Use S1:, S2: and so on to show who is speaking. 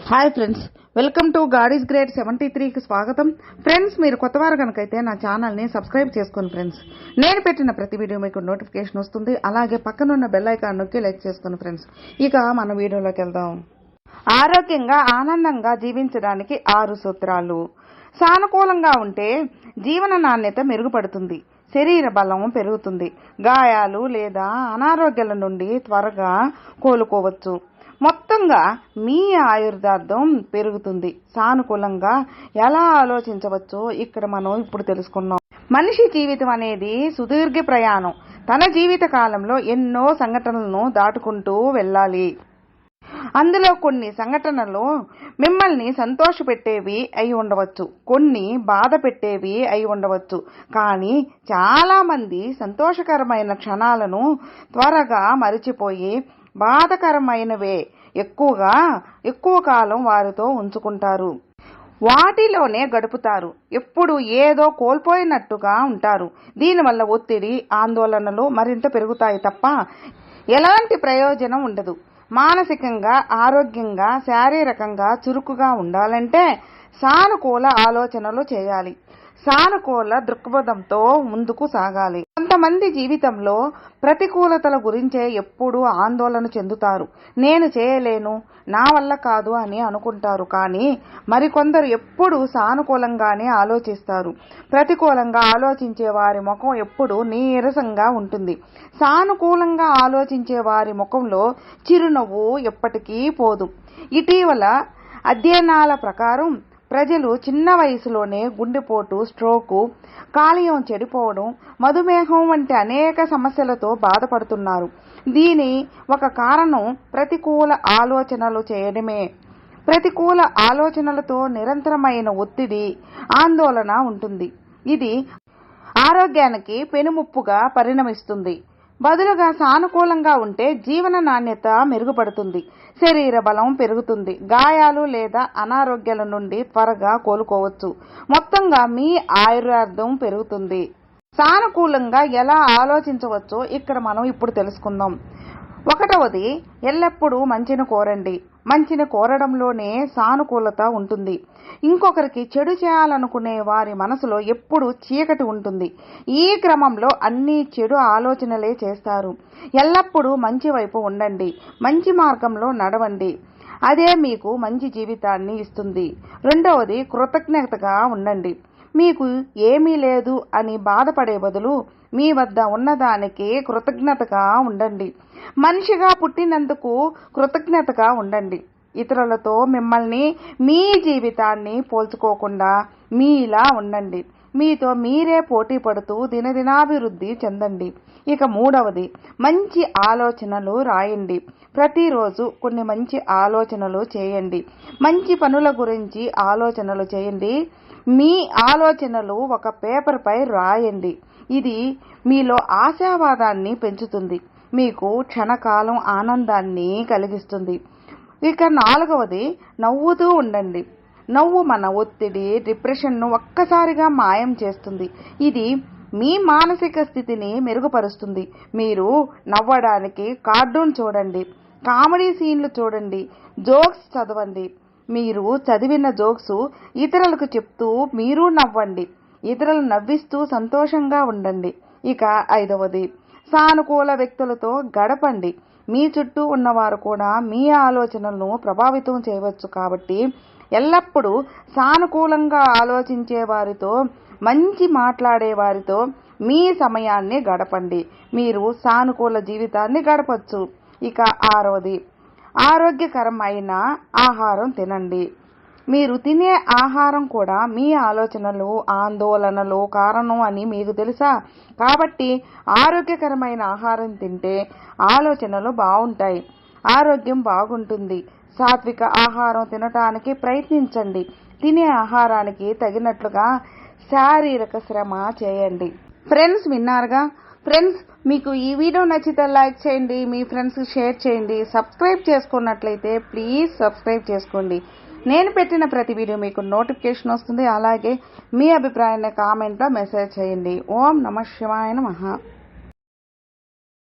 S1: Hi friends, welcome to god is great 73కి స్వాగతం. Friends, మీరు కొత్తవారు కనుకైతే నా ఛానల్ని సబ్స్క్రైబ్ చేసుకోండి ఫ్రెండ్స్. నేను పెట్టిన ప్రతి వీడియో మీకు నోటిఫికేషన్ వస్తుంది. అలాగే పక్కనున్న బెల్ ఐకాన్ నొక్కి లైక్ చేసుకోండి ఫ్రెండ్స్. ఇక మన వీడియోలోకి వెళ్దాం. ఆరోగ్యంగా ఆనందంగా జీవించడానికి 6 సూత్రాలు. సానుకూలంగా ఉంటే జీవన నాణ్యత మెరుగుపడుతుంది, శరీర బలం పెరుగుతుంది, గాయాలు లేదా అనారోగ్యాల నుండి త్వరగా కోలుకోవచ్చు, మొత్తంగా మీ ఆయుర్దార్థం పెరుగుతుంది. సానుకూలంగా ఎలా ఆలోచించవచ్చో ఇక్కడ మనం ఇప్పుడు తెలుసుకున్నాం. మనిషి జీవితం అనేది సుదీర్ఘ ప్రయాణం. తన జీవిత కాలంలో ఎన్నో సంఘటనలను దాటుకుంటూ వెళ్ళాలి. అందులో కొన్ని సంఘటనలు మిమ్మల్ని సంతోషపెట్టేవి అయి ఉండవచ్చు, కొన్ని బాధ పెట్టేవి అయి ఉండవచ్చు. కానీ చాలా మంది సంతోషకరమైన క్షణాలను త్వరగా మరిచిపోయి బాధకరమైనవే ఎక్కువ కాలం వారితో ఉంచుకుంటారు. వాటిలోనే గడుపుతారు. ఎప్పుడు ఏదో కోల్పోయినట్టుగా ఉంటారు. దీనివల్ల ఒత్తిడి, ఆందోళనలు మరింత పెరుగుతాయి తప్ప ఎలాంటి ప్రయోజనం ఉండదు. మానసికంగా ఆరోగ్యంగా శారీరకంగా చురుకుగా ఉండాలంటే సానుకూల ఆలోచనలు చేయాలి. సానుకూల దృక్పథంతో ముందుకు సాగాలి. కొంతమంది జీవితంలో ప్రతికూలతల గురించే ఎప్పుడూ ఆందోళన చెందుతారు. నేను చేయలేను, నా వల్ల కాదు అని అనుకుంటారు. కానీ మరికొందరు ఎప్పుడూ సానుకూలంగానే ఆలోచిస్తారు. ప్రతికూలంగా ఆలోచించే వారి ముఖం ఎప్పుడూ నీరసంగా ఉంటుంది. సానుకూలంగా ఆలోచించే వారి ముఖంలో చిరునవ్వు ఎప్పటికీ పోదు. ఇటీవల అధ్యయనాల ప్రకారం ప్రజలు చిన్న వయసులోనే గుండెపోటు, స్ట్రోకు, కాలేయం చెడిపోవడం, మధుమేహం వంటి అనేక సమస్యలతో బాధపడుతున్నారు. దీని ఒక కారణం ప్రతికూల ఆలోచనలు చేయడమే. ప్రతికూల ఆలోచనలతో నిరంతరమైన ఒత్తిడి, ఆందోళన ఉంటుంది. ఇది ఆరోగ్యానికి పెనుముప్పుగా పరిణమిస్తుంది. బదులుగా సానుకూలంగా ఉంటే జీవన నాణ్యత మెరుగుపడుతుంది, శరీర బలం పెరుగుతుంది, గాయాలు లేదా అనారోగ్యాల నుండి త్వరగా కోలుకోవచ్చు, మొత్తంగా మీ ఆయుర్దార్థం పెరుగుతుంది. సానుకూలంగా ఎలా ఆలోచించవచ్చో ఇక్కడ మనం ఇప్పుడు తెలుసుకుందాం. 1వది, ఎల్లప్పుడూ మంచిని కోరండి. మంచిని కోరడంలోనే సానుకూలత ఉంటుంది. ఇంకొకరికి చెడు చేయాలనుకునే వారి మనసులో ఎప్పుడూ చీకటి ఉంటుంది. ఈ క్రమంలో అన్ని చెడు ఆలోచనలే చేస్తారు. ఎల్లప్పుడూ మంచి వైపు ఉండండి, మంచి మార్గంలో నడవండి. అదే మీకు మంచి జీవితాన్ని ఇస్తుంది. 2వది, కృతజ్ఞతగా ఉండండి. మీకు ఏమీ లేదు అని బాధపడే బదులు మీ వద్ద ఉన్నదానికి కృతజ్ఞతగా ఉండండి. మనిషిగా పుట్టినందుకు కృతజ్ఞతగా ఉండండి. ఇతరులతో మిమ్మల్ని, మీ జీవితాన్ని పోల్చుకోకుండా మీలా ఉండండి. మీతో మీరే పోటీ పడుతూ దినదినాభివృద్ధి చెందండి. ఇక 3వది, మంచి ఆలోచనలు రాయండి. ప్రతిరోజు కొన్ని మంచి ఆలోచనలు చేయండి. మంచి పనుల గురించి ఆలోచనలు చేయండి. మీ ఆలోచనలు ఒక పేపర్పై రాయండి. ఇది మీలో ఆశావాదాన్ని పెంచుతుంది, మీకు క్షణకాలం ఆనందాన్ని కలిగిస్తుంది. ఇక 4వది, నవ్వుతూ ఉండండి. నవ్వు మన ఒత్తిడి, డిప్రెషన్ను ఒక్కసారిగా మాయం చేస్తుంది. ఇది మీ మానసిక స్థితిని మెరుగుపరుస్తుంది. మీరు నవ్వడానికి కార్టూన్ చూడండి, కామెడీ సీన్లు చూడండి, జోక్స్ చదవండి. మీరు చదివిన జోక్స్ ఇతరులకు చెప్తూ మీరు నవ్వండి. ఇతరులను నవ్విస్తూ సంతోషంగా ఉండండి. ఇక 5వది, సానుకూల వ్యక్తులతో గడపండి. మీ చుట్టూ ఉన్నవారు కూడా మీ ఆలోచనలను ప్రభావితం చేయవచ్చు. కాబట్టి ఎల్లప్పుడూ సానుకూలంగా ఆలోచించే వారితో, మంచి మాట్లాడే వారితో మీ సమయాన్ని గడపండి. మీరు సానుకూల జీవితాన్ని గడపచ్చు. ఇక 6వది, ఆరోగ్యకరమైన ఆహారం తినండి. మీరు తినే ఆహారం కూడా మీ ఆలోచనలు, ఆందోళనలు కారణం అని మీకు తెలుసా? కాబట్టి ఆరోగ్యకరమైన ఆహారం తింటే ఆలోచనలు బాగుంటాయి, ఆరోగ్యం బాగుంటుంది. సాత్విక ఆహారం తినటానికి ప్రయత్నించండి. తినే ఆహారానికి తగినట్లుగా శారీరక శ్రమ చేయండి. ఫ్రెండ్స్, విన్నారుగా? ఫ్రెండ్స్, మీకు ఈ వీడియో నచ్చితే లైక్ చేయండి, మీ ఫ్రెండ్స్కి షేర్ చేయండి. సబ్స్క్రైబ్ చేసుకున్నట్లయితే ప్లీజ్ సబ్స్క్రైబ్ చేసుకోండి. నేను పెట్టిన ప్రతి వీడియో మీకు నోటిఫికేషన్ వస్తుంది. అలాగే మీ అభిప్రాయాన్ని కామెంట్లో మెసేజ్ చేయండి. ఓం నమః శివాయ నమః.